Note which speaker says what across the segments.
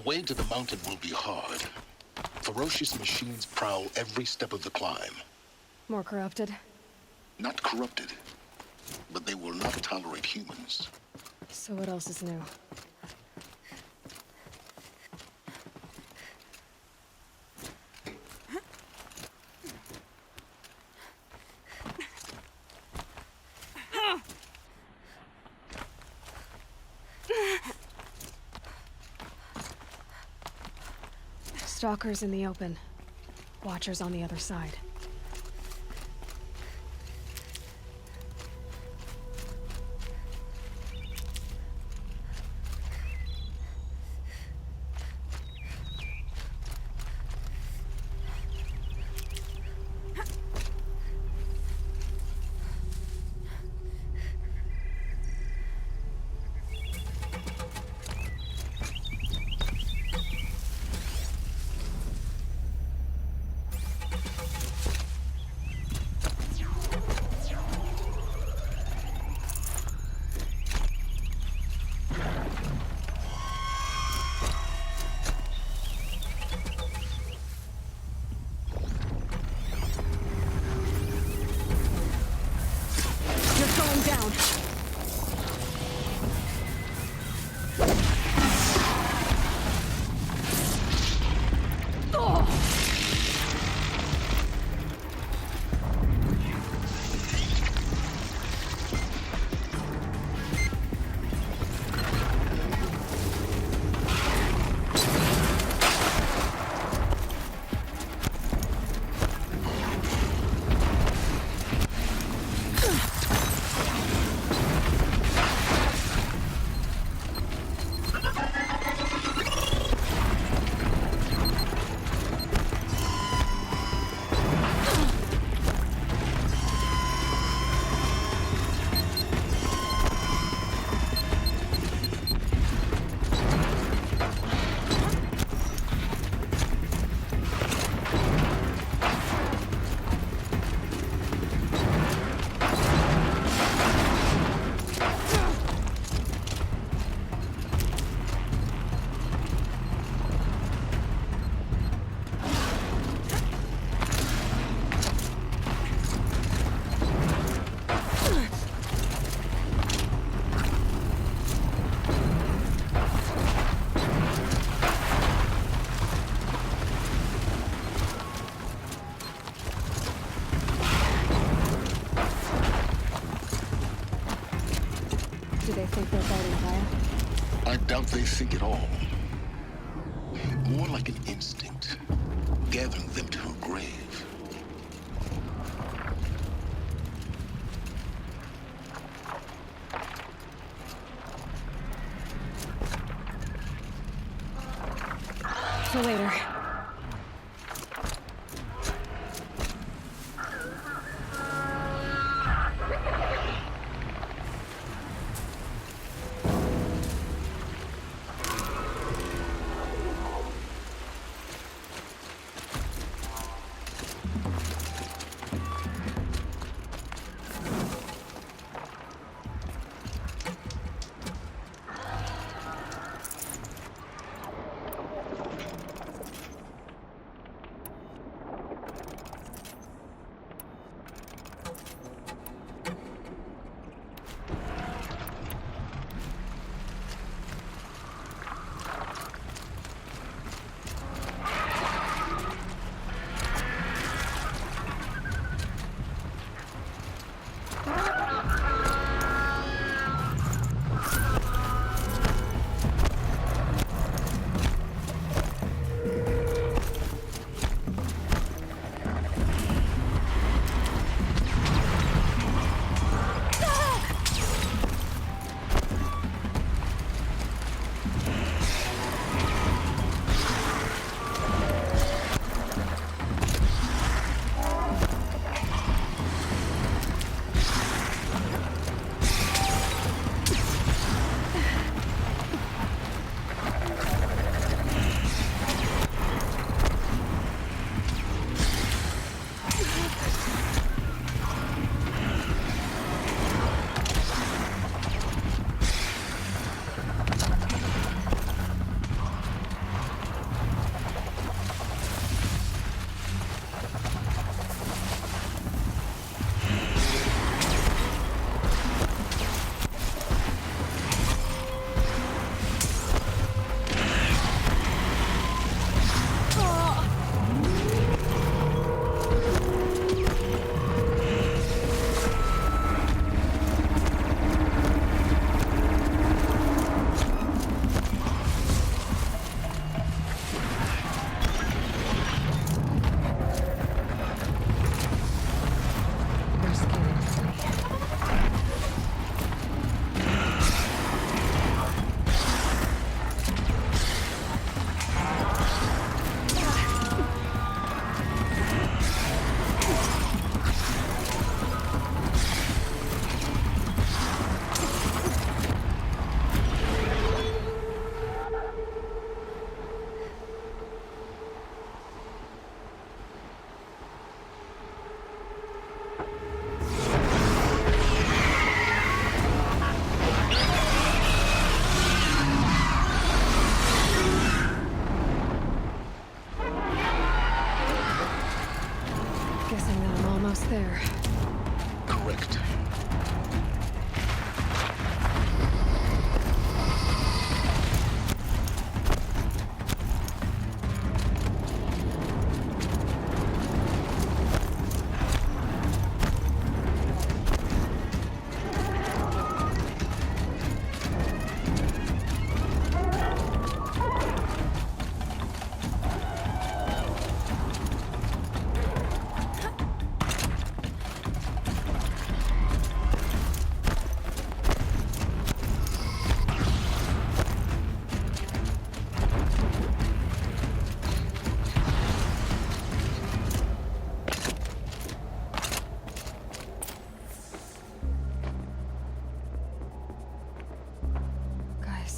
Speaker 1: way to the mountain will be hard. Ferocious machines prowl every step of the climb.
Speaker 2: More corrupted?
Speaker 1: Not corrupted, but they will not tolerate humans.
Speaker 2: So what else is new? Stalkers in the open. Watchers on the other side. Do they think they're fighting fire?
Speaker 1: I doubt they think at all. More like an instinct, gathering them to her grave.
Speaker 2: For later.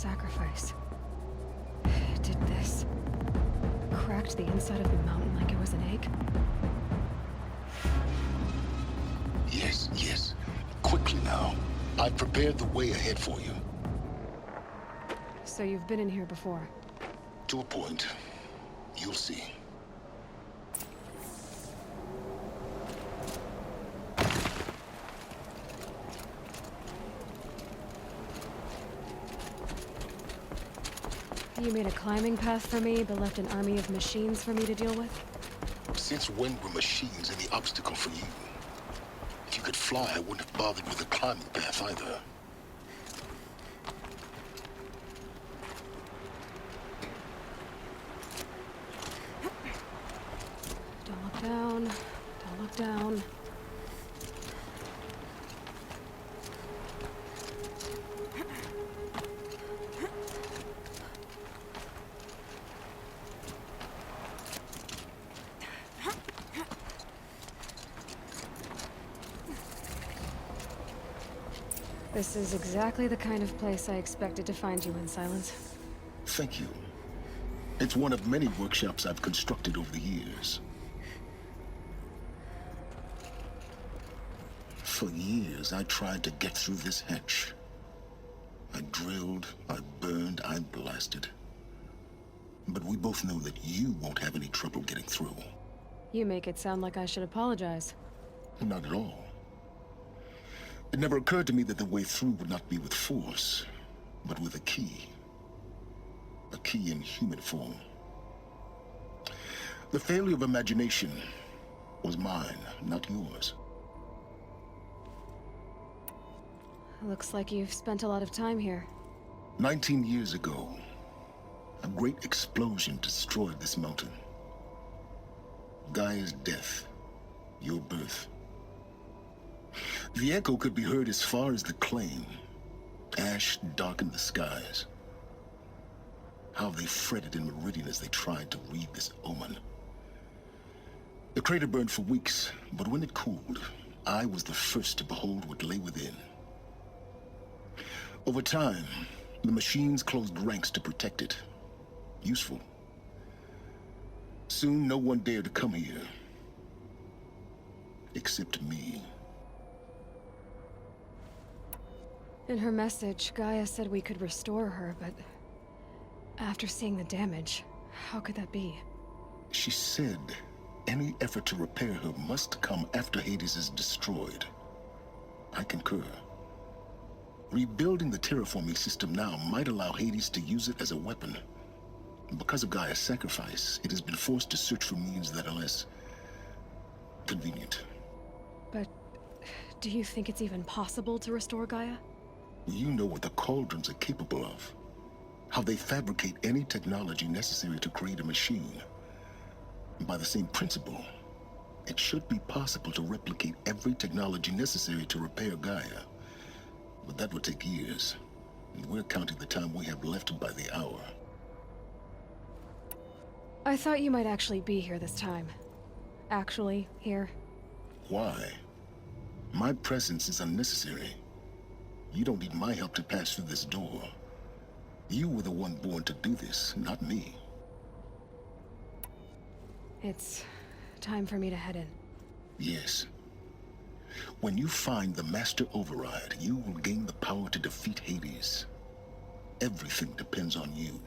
Speaker 2: sacrifice. It did this. Cracked the inside of the mountain like it was an egg.
Speaker 1: Yes, yes. Quickly now. I've prepared the way ahead for you.
Speaker 2: So you've been in here before?
Speaker 1: To a point. You'll see.
Speaker 2: You made a climbing path for me, but left an army of machines for me to deal with?
Speaker 1: Since when were machines any obstacle for you? If you could fly, I wouldn't have bothered with a climbing path either.
Speaker 2: Don't look down. Don't look down. This is exactly the kind of place I expected to find you in, Silence.
Speaker 1: Thank you. It's one of many workshops I've constructed over the years. For years, I tried to get through this hatch. I drilled, I burned, I blasted. But we both know that you won't have any trouble getting through.
Speaker 2: You make it sound like I should apologize.
Speaker 1: Not at all. It never occurred to me that the way through would not be with force, but with a key. A key in human form. The failure of imagination was mine, not yours.
Speaker 2: Looks like you've spent a lot of time here.
Speaker 1: 19 years ago, a great explosion destroyed this mountain. Gaia's death, your birth. The echo could be heard as far as the claim. Ash darkened the skies. How they fretted in Meridian as they tried to read this omen. The crater burned for weeks, but when it cooled, I was the first to behold what lay within. Over time, the machines closed ranks to protect it. Useful. Soon, no one dared to come here. Except me.
Speaker 2: In her message, Gaia said we could restore her, but after seeing the damage, how could that be?
Speaker 1: She said any effort to repair her must come after Hades is destroyed. I concur. Rebuilding the terraforming system now might allow Hades to use it as a weapon. Because of Gaia's sacrifice, it has been forced to search for means that are less convenient.
Speaker 2: But do you think it's even possible to restore Gaia?
Speaker 1: You know what the Cauldrons are capable of. How they fabricate any technology necessary to create a machine. By the same principle, it should be possible to replicate every technology necessary to repair Gaia. But that would take years, and we're counting the time we have left by the hour.
Speaker 2: I thought you might actually be here this time. Actually, here.
Speaker 1: Why? My presence is unnecessary. You don't need my help to pass through this door. You were the one born to do this, not me.
Speaker 2: It's time for me to head in.
Speaker 1: Yes. When you find the Master Override, you will gain the power to defeat Hades. Everything depends on you.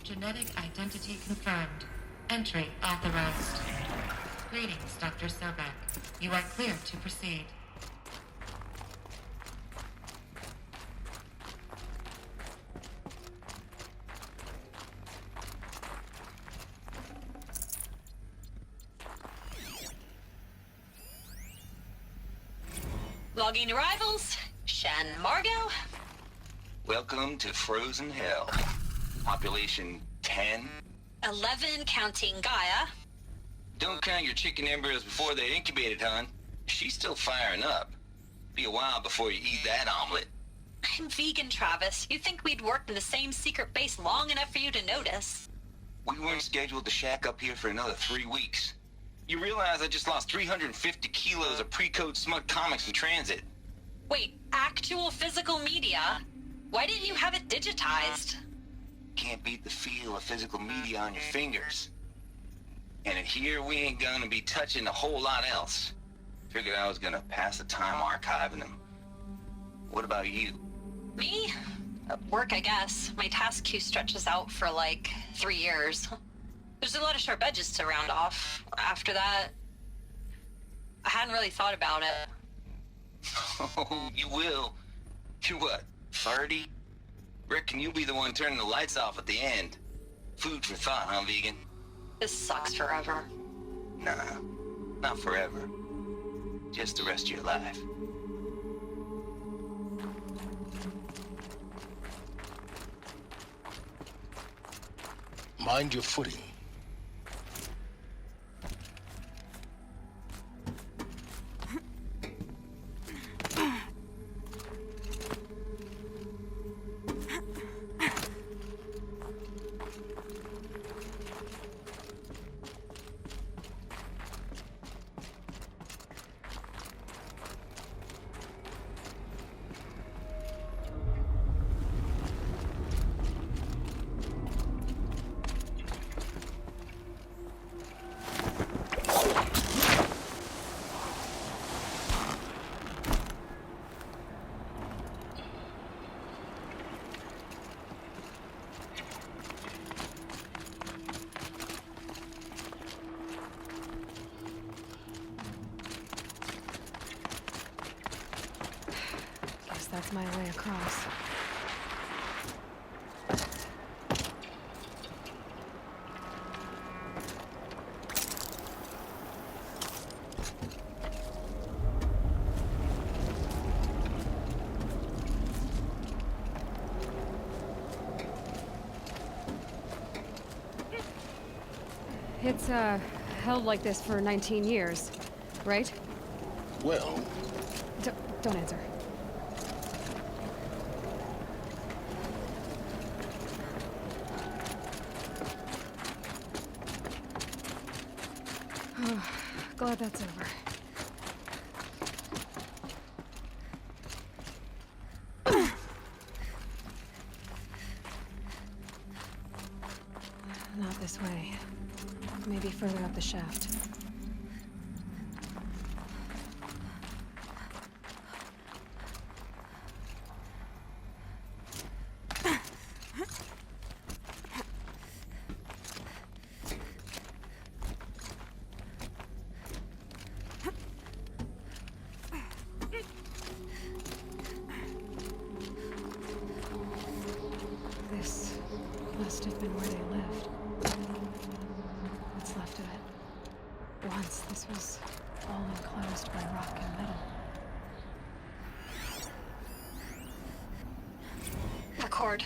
Speaker 3: Genetic identity confirmed. Entry authorized. Greetings, Dr. Sobek. You are clear to proceed.
Speaker 4: Logging arrivals. Shan Margot.
Speaker 5: Welcome to Frozen Hell. Population 10.
Speaker 4: 11 counting Gaia.
Speaker 5: Don't count your chicken embryos before they're incubated, hon. She's still firing up. Be a while before you eat that omelet.
Speaker 4: I'm vegan, Travis. You'd think we'd worked in the same secret base long enough for you to notice.
Speaker 5: We weren't scheduled to shack up here for another 3 weeks. You realize I just lost 350 kilos of pre-code smut comics in transit.
Speaker 4: Wait, actual physical media? Why didn't you have it digitized?
Speaker 5: Can't beat the feel of physical media on your fingers. And here we ain't gonna be touching a whole lot else. Figured I was gonna pass the time archiving them. What about you?
Speaker 4: Me? Work, I guess. My task queue stretches out for like 3 years. There's a lot of sharp edges to round off. After that, I hadn't really thought about it.
Speaker 5: Oh, you will. You what, 30? Reckon you'll be the one turning the lights off at the end. Food for thought, huh, vegan?
Speaker 4: This sucks forever.
Speaker 5: Nah, not forever. Just the rest of your life.
Speaker 1: Mind your footing.
Speaker 2: Guess that's my way across. It's, held like this for 19 years, right?
Speaker 1: Well,
Speaker 2: Don't answer. Glad that's over. Not this way. Maybe further up the shaft. This must have been where they lived. What's left of it. Once this was all enclosed by rock and metal.
Speaker 4: Record.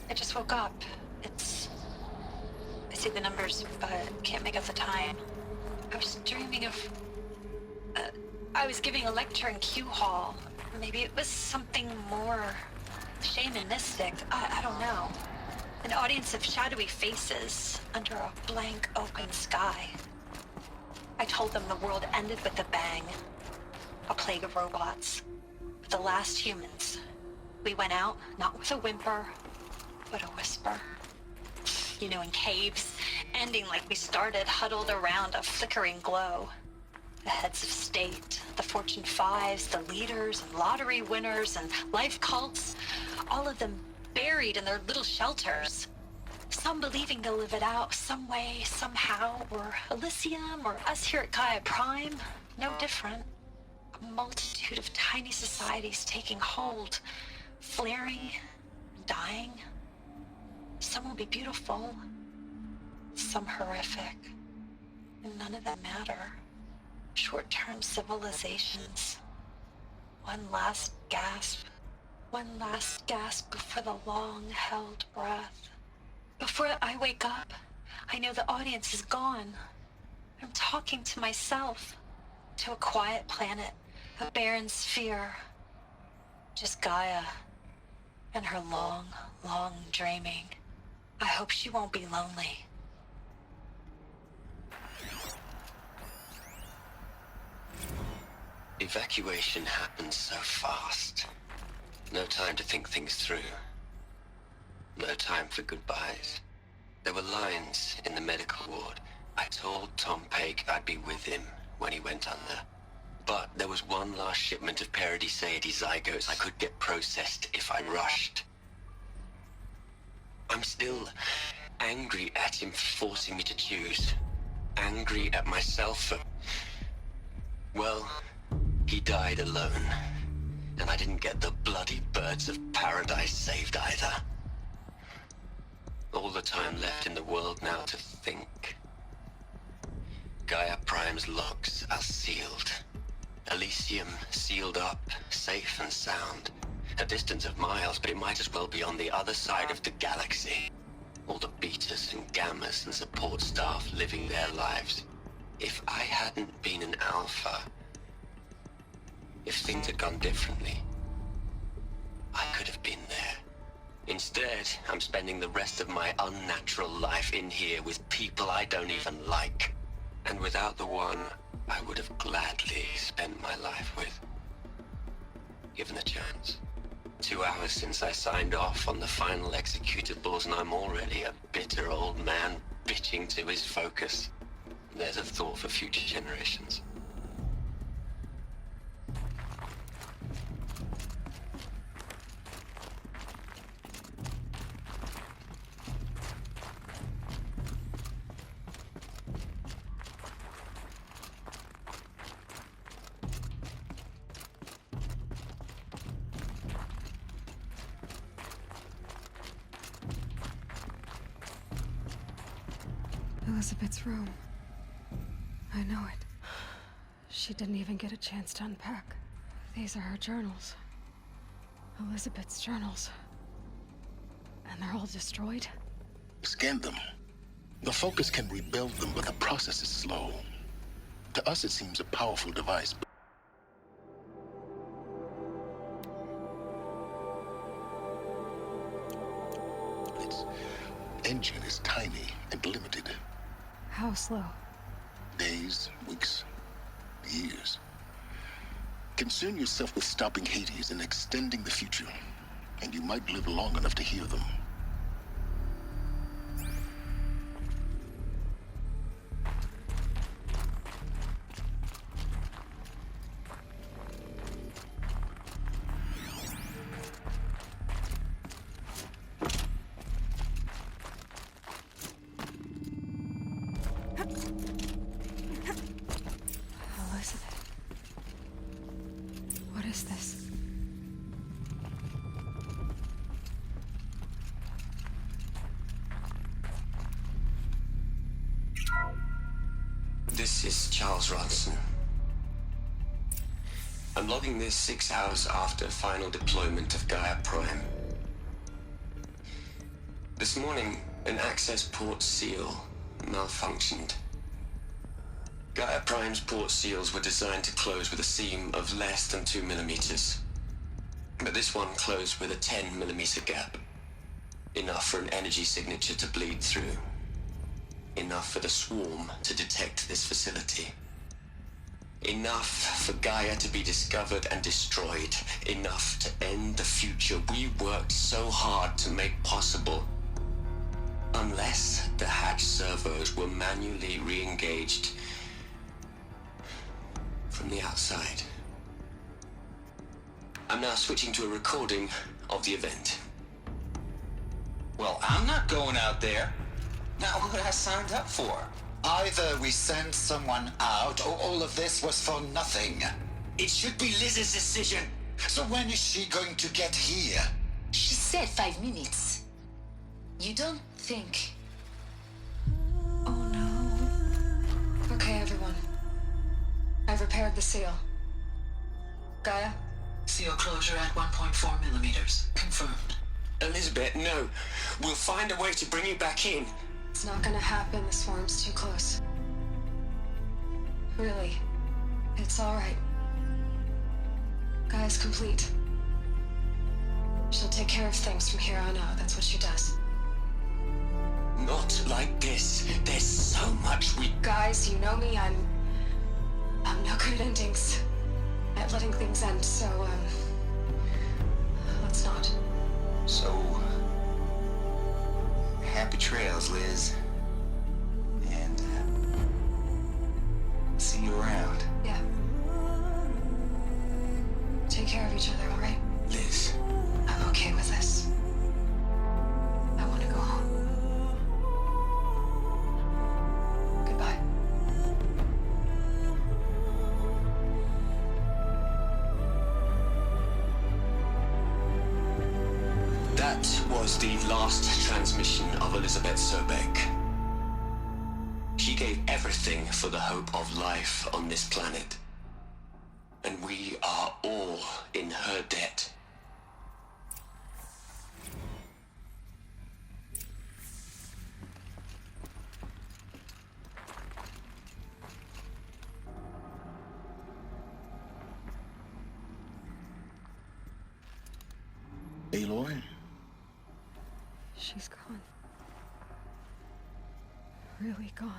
Speaker 4: I just woke up. I see the numbers, but can't make out the time. I was dreaming of... I was giving a lecture in Q Hall. Maybe it was something more shamanistic. I don't know. An audience of shadowy faces under a blank open sky. I told them the world ended with a bang. A plague of robots. The last humans. We went out, not with a whimper, but a whisper. You know, in caves, ending like we started, huddled around a flickering glow. The heads of state, the Fortune 5s, the leaders and lottery winners and life cults, all of them buried in their little shelters. Some believing they'll live it out some way, somehow, or Elysium, or us here at Gaia Prime, no different. A multitude of tiny societies taking hold, flaring, dying. Some will be beautiful, some horrific, and none of them matter. Short-term civilizations. One last gasp before the long-held breath. Before I wake up, I know the audience is gone. I'm talking to myself, to a quiet planet, a barren sphere. Just Gaia and her long, long dreaming. I hope she won't be lonely.
Speaker 6: Evacuation happened so fast. No time to think things through. No time for goodbyes. There were lines in the medical ward. I told Tom Paik I'd be with him when he went under. But there was one last shipment of Paradis-Saidy zygotes I could get processed if I rushed. I'm still angry at him for forcing me to choose. Angry at myself for... Well, he died alone. And I didn't get the bloody birds of paradise saved either. All the time left in the world now to think. Gaia Prime's locks are sealed. Elysium sealed up, safe and sound. A distance of miles, but it might as well be on the other side of the galaxy. All the betas and gammas and support staff living their lives. If I hadn't been an alpha, if things had gone differently, I could have been there. Instead, I'm spending the rest of my unnatural life in here with people I don't even like. And without the one I would have gladly spent my life with. Given the chance. 2 hours since I signed off on the final executables, and I'm already a bitter old man bitching to his focus. There's a thought for future generations.
Speaker 2: Elizabeth's room. I know it. She didn't even get a chance to unpack. These are her journals. Elizabeth's journals. And they're all destroyed?
Speaker 1: Scan them. The Focus can rebuild them, but the process is slow. To us, it seems a powerful device, but its engine is tiny and limited.
Speaker 2: How slow?
Speaker 1: Days, weeks, years. Concern yourself with stopping Hades and extending the future, and you might live long enough to hear them.
Speaker 2: Elizabeth. What is this?
Speaker 6: This is Charles Ronson. I'm logging this 6 hours after final deployment of Gaia Prime. This morning, an access port seal malfunctioned. Gaia Prime's port seals were designed to close with a seam of less than 2 millimeters. But this one closed with a 10 millimeter gap. Enough for an energy signature to bleed through. Enough for the swarm to detect this facility. Enough for Gaia to be discovered and destroyed. Enough to end the future we worked so hard to make possible. Unless the hatch servos were manually re-engaged from the outside. I'm now switching to a recording of the event.
Speaker 5: Well, I'm not going out there. Not what I signed up for.
Speaker 7: Either we send someone out, or all of this was for nothing.
Speaker 6: It should be Liz's decision.
Speaker 7: So when is she going to get here?
Speaker 8: She said 5 minutes. You don't think...
Speaker 2: Oh no. Okay, everyone. I've repaired the seal. Gaia?
Speaker 9: Seal closure at 1.4 millimeters. Confirmed.
Speaker 6: Elizabeth, no. We'll find a way to bring you back in.
Speaker 2: It's not gonna happen. The swarm's too close. Really. It's alright. Gaia's complete. She'll take care of things from here on out. That's what she does.
Speaker 6: Not like this. There's so much we...
Speaker 2: Guys, you know me. I'm no good at endings. at letting things end, so, let's not.
Speaker 5: So, happy trails, Liz. And, see you around.
Speaker 2: Yeah. Take care of each other, all right?
Speaker 5: Liz.
Speaker 2: I'm okay with this. I want to go home. Goodbye.
Speaker 6: That was the last transmission of Elizabeth Sobek. She gave everything for the hope of life on this planet. And we are all in her debt.
Speaker 1: Aloy?
Speaker 2: She's gone. Really gone.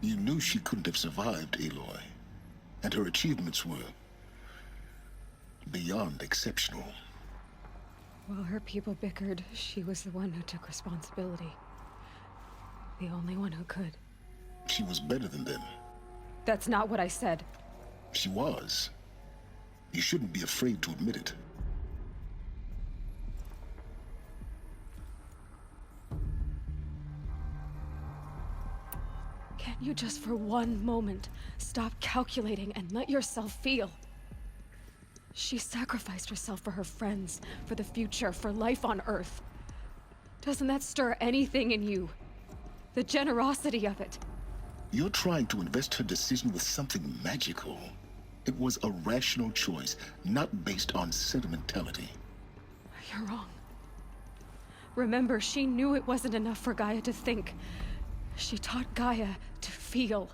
Speaker 1: You knew she couldn't have survived, Aloy. And her achievements were beyond exceptional.
Speaker 2: While her people bickered, she was the one who took responsibility. The only one who could.
Speaker 1: She was better than them.
Speaker 2: That's not what I said.
Speaker 1: She was. You shouldn't be afraid to admit it.
Speaker 2: Can't you just for one moment stop calculating and let yourself feel? She sacrificed herself for her friends, for the future, for life on Earth. Doesn't that stir anything in you? The generosity of it.
Speaker 1: You're trying to invest her decision with something magical. It was a rational choice, not based on sentimentality.
Speaker 2: You're wrong. Remember, she knew it wasn't enough for Gaia to think. She taught Gaia to feel.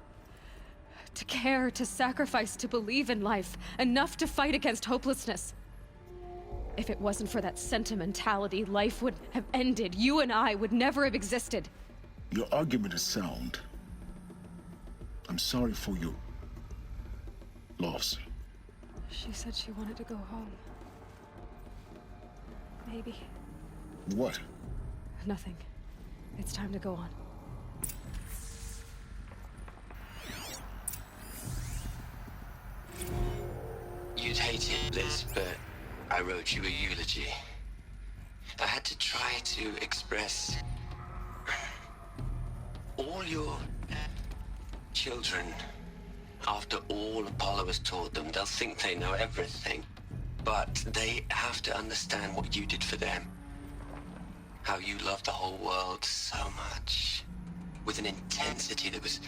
Speaker 2: To care, to sacrifice, to believe in life. Enough to fight against hopelessness. If it wasn't for that sentimentality, life would have ended. You and I would never have existed.
Speaker 1: Your argument is sound. I'm sorry for your loss.
Speaker 2: She said she wanted to go home. Maybe.
Speaker 1: What?
Speaker 2: Nothing. It's time to go on.
Speaker 6: You'd hate it, Liz, but I wrote you a eulogy. I had to try to express all your children. After all Apollo has taught them, they'll think they know everything. But they have to understand what you did for them. How you loved the whole world so much. With an intensity that was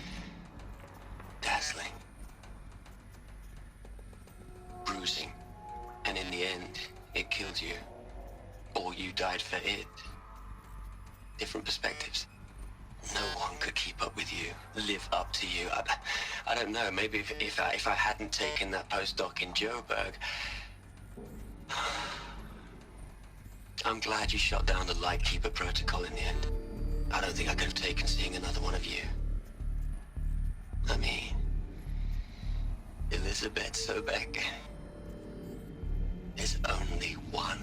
Speaker 6: dazzling. Bruising. And in the end, it killed you. Or you died for it. Different perspectives. No one could keep up with you, live up to you. I don't know, maybe if I hadn't taken that postdoc in Joburg. I'm glad you shot down the Lightkeeper protocol in the end. I don't think I could have taken seeing another one of you. I mean, Elizabeth Sobek. There's only one.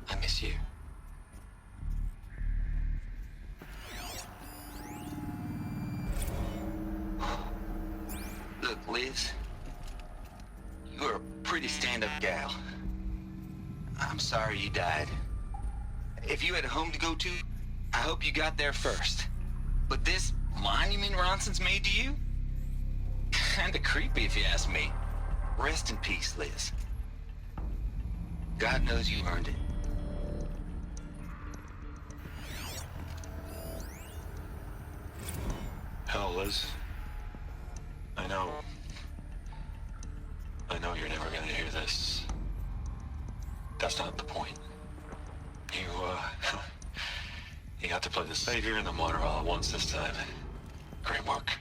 Speaker 6: I miss you.
Speaker 5: Look, Liz. You're a pretty stand-up gal. I'm sorry you died. If you had a home to go to, I hope you got there first. But this monument Ronson's made to you? Kinda creepy if you ask me. Rest in peace, Liz. God knows you earned it.
Speaker 10: Hell, Liz. I know you're never gonna hear this. That's not the point. You got to play the savior and the martyr all at once this time. Great work.